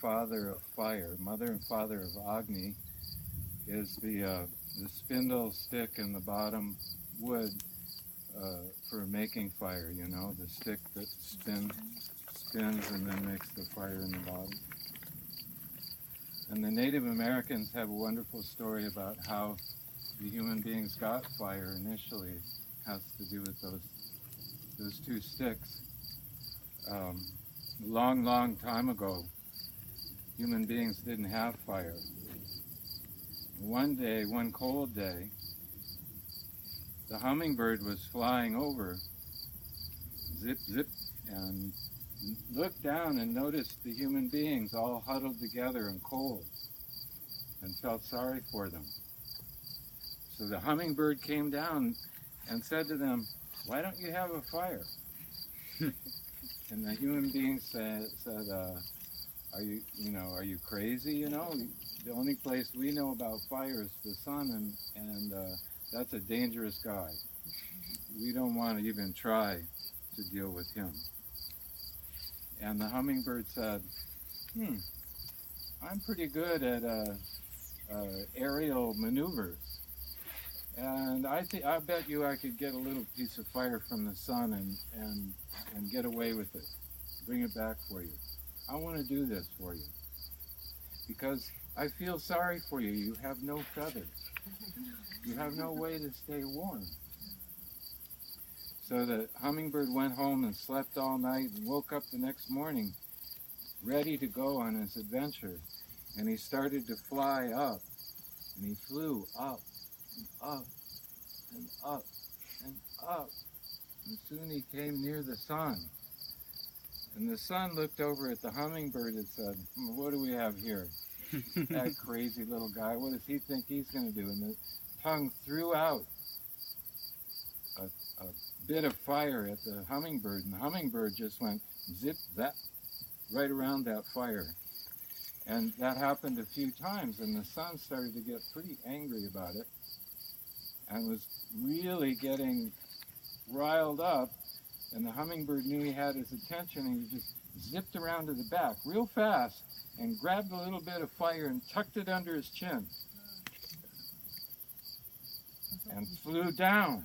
father of fire. Mother and father of Agni is the spindle stick in the bottom wood for making fire, you know, the stick that spins and then makes the fire in the bottom. And the Native Americans have a wonderful story about how the human beings got fire initially. It has to do with those two sticks. Long time ago, human beings didn't have fire. One day, one cold day, the hummingbird was flying over, zip, zip, and looked down and noticed the human beings all huddled together and cold and felt sorry for them. So the hummingbird came down and said to them, "Why don't you have a fire?" And the human beings said, "Are you crazy? You know, the only place we know about fire is the sun, and that's a dangerous guy. We don't want to even try to deal with him." And the hummingbird said, "I'm pretty good at aerial maneuvers, and I bet you I could get a little piece of fire from the sun and get away with it, bring it back for you. I want to do this for you because I feel sorry for you. You have no feathers. You have no way to stay warm." So the hummingbird went home and slept all night and woke up the next morning ready to go on his adventure. And he started to fly up, and he flew up and up and up and up. And soon he came near the sun. And the sun looked over at the hummingbird and said, "What do we have here? That crazy little guy, what does he think he's going to do?" And the tongue threw out a bit of fire at the hummingbird, and the hummingbird just went zip, zap, right around that fire. And that happened a few times, and the sun started to get pretty angry about it and was really getting riled up, and the hummingbird knew he had his attention, and he just zipped around to the back real fast and grabbed a little bit of fire and tucked it under his chin and flew down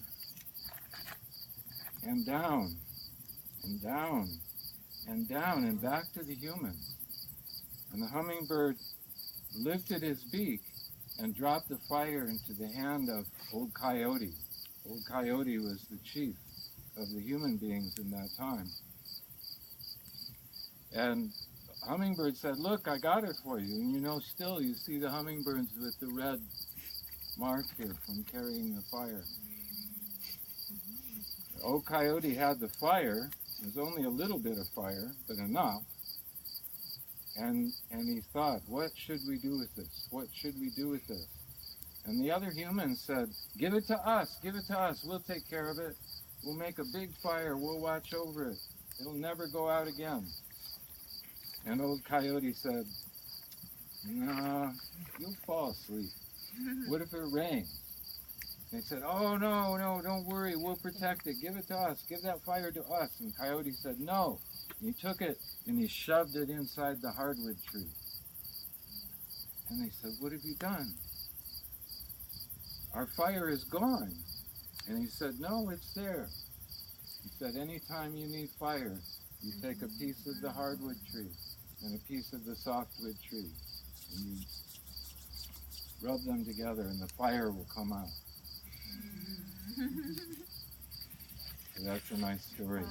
and down and down and down and back to the humans. And the hummingbird lifted his beak and dropped the fire into the hand of Old Coyote. Old Coyote was the chief of the human beings in that time. And Hummingbird said, "Look, I got it for you." And still you see the hummingbirds with the red mark here from carrying the fire. Old Coyote had the fire. It was only a little bit of fire, but enough. And he thought, "What should we do with this? What should we do with this?" And the other humans said, "Give it to us, give it to us. We'll take care of it. We'll make a big fire. We'll watch over it. It'll never go out again." And Old Coyote said, "Nah, you'll fall asleep. What if it rains?" They said, "Oh, no, don't worry. We'll protect it. Give it to us. Give that fire to us." And Coyote said, "No." And he took it and he shoved it inside the hardwood tree. And they said, "What have you done? Our fire is gone." And he said, "No, it's there." He said, "Anytime you need fire, you take a piece of the hardwood tree and a piece of the softwood tree, and you rub them together and the fire will come out." So that's a nice story.